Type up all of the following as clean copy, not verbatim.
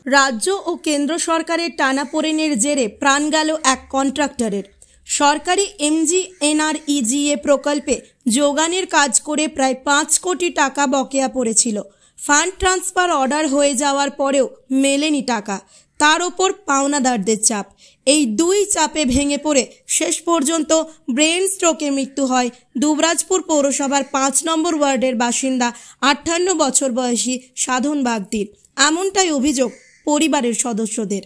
রাজ্য ও কেন্দ্র সরকারের টানাপোড়েনের জেরে প্রাণ গেল এক কন্ট্রাক্টরের। সরকারি এমজিএনআরইজিএ প্রকল্পে যোগানের কাজ করে প্রায় 5 কোটি টাকা বকেয়া পড়েছিল। ফান্ড ট্রান্সফার অর্ডার হয়ে যাওয়ার পরেও মেলেনি টাকা, তার ওপর পাওনাদারদের চাপ। এই দুই চাপে ভেঙে পড়ে শেষ পর্যন্ত ব্রেন স্ট্রোকে মৃত্যু হয় দুবরাজপুর পৌরসভার 5 নম্বর ওয়ার্ডের বাসিন্দা 58 বছর বয়সী সাধন বাগদির। এমনটাই অভিযোগ পরিবারের সদস্যদের।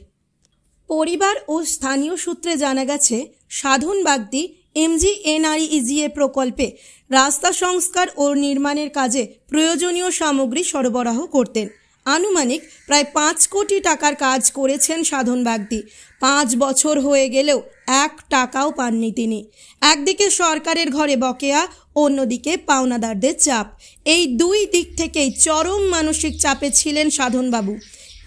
পরিবার ও স্থানীয় সূত্রে জানা গেছে, সাধন বাগদি এমজিএনআরইজিএ প্রকল্পে রাস্তা সংস্কার ও নির্মাণের কাজে প্রয়োজনীয় সামগ্রী সরবরাহ করতেন। আনুমানিক প্রায় 5 কোটি টাকার কাজ করেছেন সাধন বাগদি। 5 বছর হয়ে গেলেও 1 টাকাও পাননি তিনি। একদিকে সরকারের ঘরে বকেয়া, অন্যদিকে পাওনাদারদের চাপ। এই দুই দিক থেকেই চরম মানসিক চাপে ছিলেন সাধনবাবু।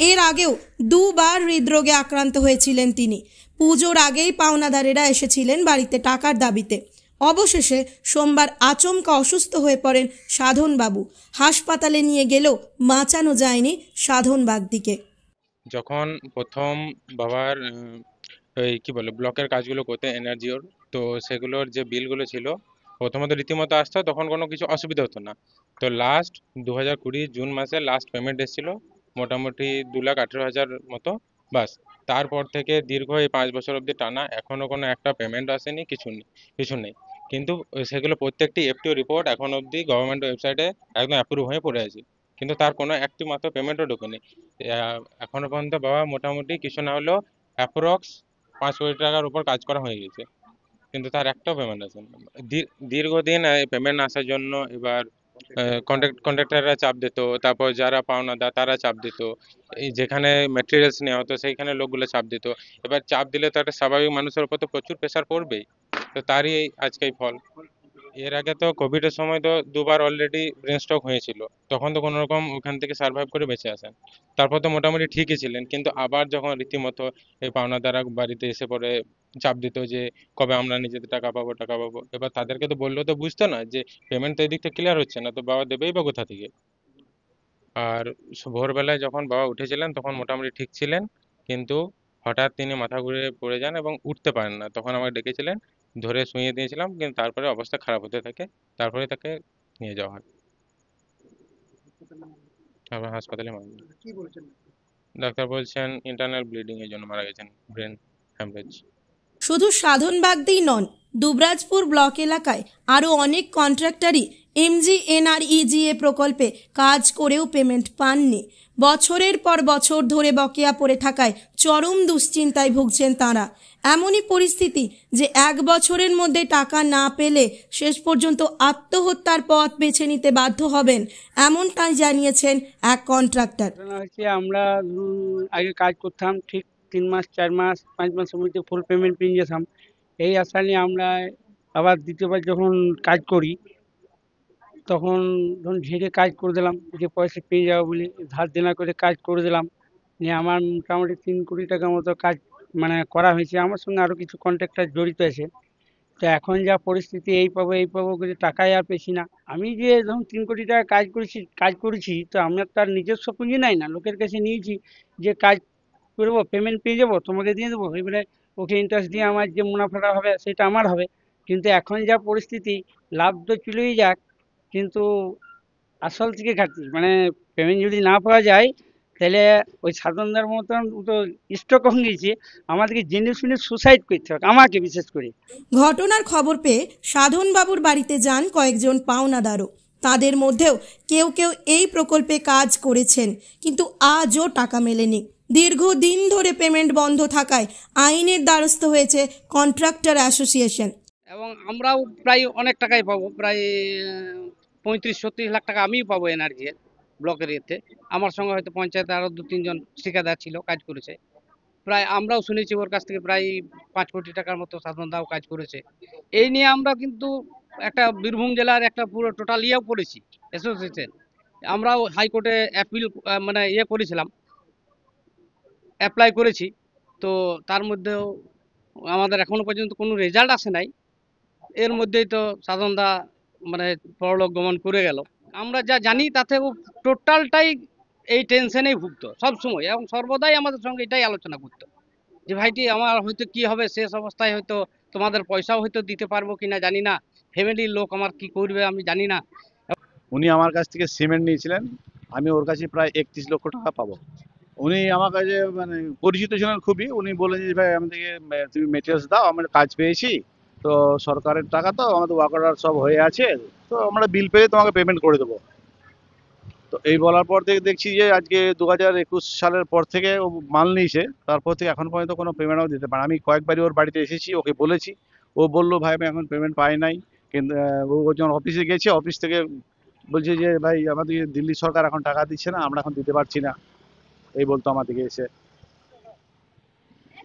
এর আগেও 2 বার হৃদরোগে আক্রান্ত হয়েছিলেন তিনি। পুজোর আগেই পাওনাদারেরা এসেছিলেন বাড়িতে টাকার দাবিতে। অবশেষে সোমবার আচমকা অসুস্থ হয়ে পড়েন সাধনবাবু। হাসপাতালে নিয়ে গেলেও বাঁচানো যায়নি সাধন বাগদিকে। যখন প্রথম বাবার ওই কি বলে ব্লকের কাজগুলো করতে এনার্জিওর, তো সেগুলোর যে বিলগুলো ছিল প্রথমত রীতিমতো আসতো, তখন কোনো কিছু অসুবিধা হতো না। তো লাস্ট 2020 জুন মাসে লাস্ট পেমেন্ট এসেছিলো মোটামুটি 2,18,000 মতো, বাস। তারপর থেকে দীর্ঘ এই 5 বছর অবধি টানা এখনও কোনো একটা পেমেন্ট আসেনি, কিছু নেই। কিন্তু সেগুলো প্রত্যেকটি এফটিও রিপোর্ট এখন অবধি গভর্নমেন্ট ওয়েবসাইটে একদম অ্যাপ্রুভ হয়ে পড়ে আছে, কিন্তু তার কোনো একটি মাত্র পেমেন্টও ঢোকেনি। এখনো পর্যন্ত বাবা মোটামুটি কিছু না হলেও অ্যাপ্রক্স 5 কোটি টাকার উপর কাজ করা হয়ে গেছে, কিন্তু তার একটাও পেমেন্ট আসেনি। দীর্ঘদিন পেমেন্ট আসার জন্য এবার কন্ট্রাক্টররা চাপ দিত, তারপর যারা পাওনাদার তারা চাপ দিত, এই যেখানে ম্যাটেরিয়ালস নেওয়া হতো সেইখানে লোকগুলো চাপ দিত। এবার চাপ দিলে তো একটা স্বাভাবিক মানুষের উপর তো প্রচুর প্রেশার পড়বেই, তো তারই আজকে ফল। এর আগে তো কোভিডের সময় তো 2 বার অলরেডি ব্রেন স্ট্রোক হয়েছিল, তখন তো কোনো রকম ওখান থেকে সার্ভাইভ করে বেঁচে আসেন। তারপর তো মোটামুটি ঠিকই ছিলেন, কিন্তু আবার যখন রীতিমতো এই পাওনাদাররা বাড়িতে এসে পড়ে চাপ দিত যে কবে আমরা নিজেদের টাকা পাবো টাকা পাবো, এবার তাদেরকে তো বললেও তো বুঝতো না যে পেমেন্ট তো এদিকটা ক্লিয়ার হচ্ছে না, তো বাবা দেবেই বা কোথা থেকে। আর ভোরবেলায় যখন বাবা উঠেছিলেন তখন মোটামুটি ঠিক ছিলেন, কিন্তু হঠাৎ তিনি মাথা ঘুরে পড়ে যান এবং উঠতে পারেন না। তখন আমাকে ডেকেছিলেন, ধরে শুইয়ে দিয়েছিলাম, কিন্তু তারপরে অবস্থা খারাপ হতে থাকে, তারপরে তাকে নিয়ে যাওয়া হয়। তারপর হাসপাতালে মারা যান। ডাক্তার বলছেন ইন্টারনাল ব্লিডিং এর জন্য মারা গেছেন, ব্রেন হ্যামরেজ। শুধু সাধন বাগদিই নন, দুবরাজপুর ব্লক এলাকায় আরও অনেক কন্ট্রাক্টরই এমজিএনআরইজিএ প্রকল্পে কাজ করেও পেমেন্ট পাননি। বছরের পর বছর ধরে বকেয়া পড়ে থাকায় চরম দুশ্চিন্তায় ভুগছেন তাঁরা। এমনই পরিস্থিতি যে 1 বছরের মধ্যে টাকা না পেলে শেষ পর্যন্ত আত্মহত্যার পথ বেছে নিতে বাধ্য হবেন, এমনটাই জানিয়েছেন এক কন্ট্রাক্টর। আমরা আগে কাজ করতাম, ঠিক 3 মাস 4 মাস 5 মাসের মধ্যে ফুল পেমেন্ট পেয়ে যেতাম। এই আশা নিয়ে আমরা আবার দ্বিতীয়বার যখন কাজ করি, তখন ধরুন ঝেড়ে কাজ করে দিলাম, যে পয়সা পেয়ে যাবো বলে ধার দেনা করে কাজ করে দিলাম। নিয়ে আমার মোটামুটি 3 কোটি টাকার মতো কাজ করা হয়েছে। আমার সঙ্গে আরও কিছু কন্ট্রাক্টর জড়িত আছে। তো এখন যা পরিস্থিতি, এই পাবো করে টাকাই আর পেছি না। আমি যে ধরুন 3 কোটি টাকা কাজ করেছি, তো আমার তার নিজস্ব পুঁজি নাই না, লোকের কাছে নিয়েছি যে কাজ করবো, পেমেন্ট পেয়ে যাবো, তোমাকে দিয়ে দেবো, এবারে ওকে ইন্টারেস্ট দিয়ে আমার যে মুনাফাটা হবে সেটা আমার হবে। কিন্তু এখন যা পরিস্থিতি, লাভ তো চলেই যাক, কিন্তু আসল থেকে ঘাটতি, পেমেন্ট যদি না পাওয়া যায়, তাহলে ওই সাধনদার মতন তো স্ট্রোক হয়ে গেছে, আমাদেরকে জেনে শুনে সুসাইড করতে হবে, আমাকে বিশেষ করে। ঘটনার খবর পেয়ে সাধনবাবুর বাড়িতে যান কয়েকজন পাওনাদারও। তাদের মধ্যেও কেউ কেউ এই প্রকল্পে কাজ করেছেন, কিন্তু আজও টাকা মেলেনি। দীর্ঘদিন ধরে পেমেন্ট বন্ধ থাকায় আইনের দ্বারস্থ হয়েছে কন্ট্রাক্টর অ্যাসোসিয়েশন। এবং আমরাও প্রায় অনেক টাকাই পাবো, প্রায় 35-36 লাখ টাকা আমিও পাবো এনার্জি ব্লকের ইয়েতে। আমার সঙ্গে হয়তো পঞ্চায়েতে আরও 2-3 জন ঠিকাদার ছিল, কাজ করেছে। প্রায় আমরাও শুনেছি ওর কাছ থেকে প্রায় 5 কোটি টাকার মতো সাধনদাও কাজ করেছে। এই নিয়ে আমরা কিন্তু একটা বীরভূম জেলার একটা পুরো টোটাল ইয়েও পড়েছি অ্যাসোসিয়েশন। আমরাও হাইকোর্টে অ্যাপিল করেছিলাম, অ্যাপ্লাই করেছি। তো তার মধ্যেও আমাদের এখনো পর্যন্ত কোনো রেজাল্ট আসে নাই। এর মধ্যেই তো সাধনদা পরলোক গমন করে গেল। আমরা যা জানি তাতে ও টোটালটাই এই টেনশনেই ভুগতো সব সময়, এবং সর্বদাই আমাদের সঙ্গে এটাই আলোচনা করতো যে ভাইটি আমার হয়তো কি হবে, শেষ অবস্থায় হয়তো তোমাদের পয়সাও হয়তো দিতে পারবো কিনা জানি না, ফ্যামিলির লোক আমার কি করবে আমি জানি না। উনি আমার কাছ থেকে সিমেন্ট নিয়েছিলেন, আমি ওর কাছে প্রায় 31 লক্ষ টাকা পাবো। উনি আমার কাছে মানে পরিচিত ছিলেন খুবই। উনি বলেন যে ভাই আমাদেরকে তুমি মেটেরিয়ালস দাও, আমরা কাজ পেয়েছি, তো সরকারের টাকা তো আমাদের ওয়ার্ক অর্ডার সব হয়ে আছে, তো আমরা বিল পেয়ে তোমাকে পেমেন্ট করে দেবো। তো এই বলার পর থেকে দেখছি যে আজকে 2021 সালের পর থেকে ও মাল নিয়েছে, তারপর থেকে এখন পর্যন্ত কোনো পেমেন্টও দিতে পারে। আমি কয়েকবারই ওর বাড়িতে এসেছি, ওকে বলেছি, ও বললো ভাই আমি এখন পেমেন্ট পাই নাই। কিন্তু ও যখন অফিসে গেছে, অফিস থেকে বলছে যে ভাই আমাদের দিল্লি সরকার এখন টাকা দিচ্ছে না, আমরা এখন দিতে পারছি না, এই বলতো আমাদেরকে এসে।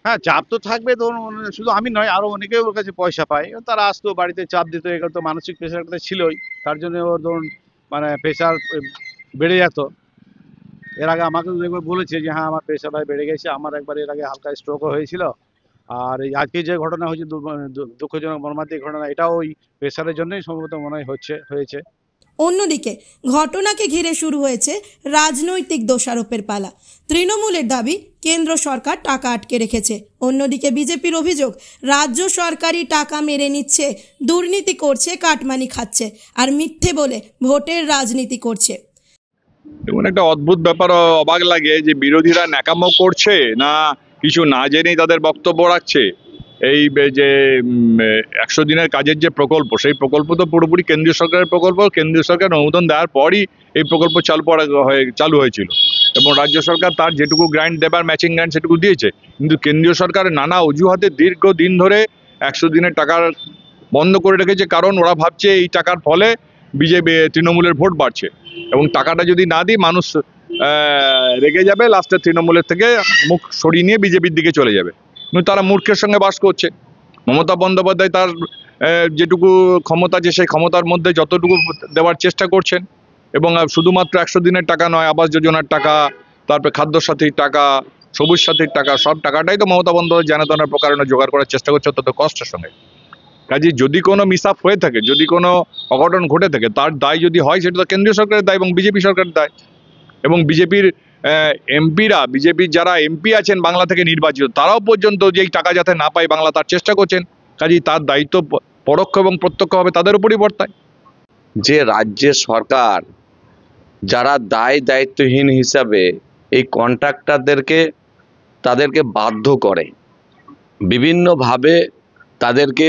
হ্যাঁ, চাপ তো থাকবে, ধরুন শুধু আমি নয়, আরো অনেকে ওর কাছে পয়সা পায়, তারা আসতো বাড়িতে চাপ দিত, এগুলো তো মানসিক প্রেশারটা ছিলই, তার জন্য ওর ধরুন মানে প্রেশার বেড়ে যেত। এর আগে আমাকে একবার বলেছে যে হ্যাঁ আমার প্রেশার ভাই বেড়ে গেছে, আমার একবার এর আগে হালকা স্ট্রোকও হয়েছিল। আর এই আজকে যে ঘটনা হয়েছে দুঃখজনক মর্মান্তিক ঘটনা, এটাও ওই প্রেশারের জন্যই সম্ভবত মনে হয় হয়েছে। অন্যদিকে ঘটনাকে ঘিরে শুরু হয়েছে রাজনৈতিক দোষারোপের পালা। তৃণমূলের দাবি কেন্দ্র সরকার টাকা আটকে রেখেছে। অন্যদিকে বিজেপির অভিযোগ রাজ্য সরকারই টাকা মেরে নিচ্ছে, দুর্নীতি করছে, কাটমানি খাচ্ছে আর মিথ্যে বলে ভোটের রাজনীতি করছে। এমন একটা অদ্ভুত ব্যাপার, অবাক লাগে যে বিরোধীরা ন্যাকামো করছে না কিছু না জেনেই তাদের বক্তব্য রাখছে। এই যে 100 দিনের কাজের যে প্রকল্প, সেই প্রকল্প তো পুরোপুরি কেন্দ্রীয় সরকারের প্রকল্প। কেন্দ্রীয় সরকার অনুমোদন দেওয়ার পরই এই প্রকল্প চালু হয়েছিল, এবং রাজ্য সরকার তার যেটুকু গ্র্যান্ট দেবার ম্যাচিং গ্র্যান্ট সেটুকু দিয়েছে। কিন্তু কেন্দ্রীয় সরকার নানা অজুহাতে দীর্ঘদিন ধরে 100 দিনের টাকা বন্ধ করে রেখেছে, কারণ ওরা ভাবছে এই টাকার ফলে বিজেপি তৃণমূলের ভোট বাড়ছে, এবং টাকাটা যদি না দিই মানুষ রেগে যাবে, লাস্টে তৃণমূলের থেকে মুখ সরিয়ে নিয়ে বিজেপির দিকে চলে যাবে। কিন্তু তারা মূর্খের সঙ্গে বাস করছে। মমতা বন্দ্যোপাধ্যায় তার যেটুকু ক্ষমতা আছে সেই ক্ষমতার মধ্যে যতটুকু দেওয়ার চেষ্টা করছেন, এবং শুধুমাত্র 100 দিনের টাকা নয়, আবাস যোজনার টাকা, তারপরে খাদ্য সাথীর টাকা, সবুজ সাথীর টাকা, সব টাকাটাই তো মমতা বন্দ্যোপাধ্যায় জানাতনার প্রকারণে জোগাড় করার চেষ্টা করছে অত্যন্ত কষ্টের সঙ্গে। কাজে যদি কোনো মিস আপ হয়ে থাকে, যদি কোনো অঘটন ঘটে থাকে, তার দায় যদি হয় সেটা তো কেন্দ্রীয় সরকারের দায় এবং বিজেপি সরকারের দায়। এবং বিজেপির এমপিরা, বিজেপির যারা এমপি আছেন বাংলা থেকে নির্বাচিত, তারাও পর্যন্ত যেই টাকা যাতে না পায় বাংলা তার চেষ্টা করছেন। কাজেই তার দায়িত্ব পরোক্ষ এবং প্রত্যক্ষভাবে তাদের উপরই বর্তায়। যে রাজ্যের সরকার যারা দায়িত্বহীন হিসাবে এই কন্ট্রাক্টরদেরকে তাদেরকে বাধ্য করে, বিভিন্নভাবে তাদেরকে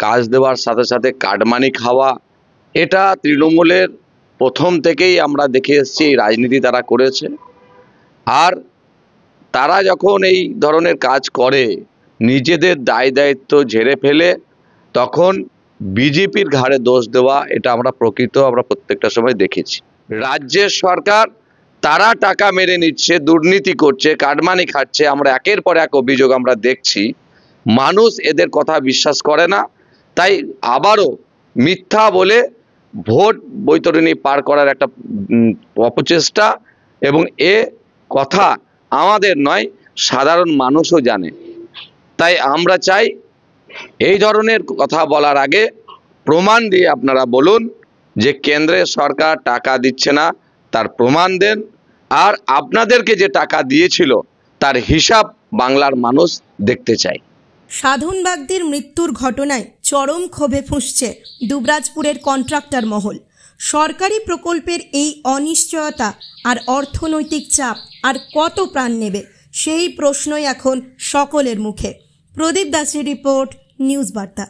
কাজ দেওয়ার সাথে সাথে কাটমানি খাওয়া, এটা তৃণমূলের প্রথম থেকেই আমরা দেখে এসেছি, এই রাজনীতি তারা করেছে। আর তারা যখন এই ধরনের কাজ করে, নিজেদের দায়িত্ব ঝেড়ে ফেলে, তখন বিজেপির ঘাড়ে দোষ দেওয়া, এটা আমরা প্রত্যেকটা সময় দেখেছি। রাজ্যের সরকার তারা টাকা মেরে নিচ্ছে, দুর্নীতি করছে, কাটমানি খাচ্ছে, আমরা একের পর এক অভিযোগ আমরা দেখছি। মানুষ এদের কথা বিশ্বাস করে না, তাই আবারও মিথ্যা বলে ভোট বৈতরণী পার করার একটা অপচেষ্টা, এবং এ কথা আমাদের নয়, সাধারণ মানুষও জানে। তাই আমরা চাই এই ধরনের কথা বলার আগে প্রমাণ দিয়ে আপনারা বলুন যে কেন্দ্রের সরকার টাকা দিচ্ছে না, তার প্রমাণ দেন। আর আপনাদেরকে যে টাকা দিয়েছিল তার হিসাব বাংলার মানুষ দেখতে চায়। সাধন বাগদির মৃত্যুর ঘটনায় চরম ক্ষোভে ফুঁসছে দুবরাজপুরের কন্ট্রাক্টর মহল। সরকারি প্রকল্পের এই অনিশ্চয়তা আর অর্থনৈতিক চাপ আর কত প্রাণ নেবে, সেই প্রশ্নই এখন সকলের মুখে। প্রদীপ দাসের রিপোর্ট, নিউজ বার্তা।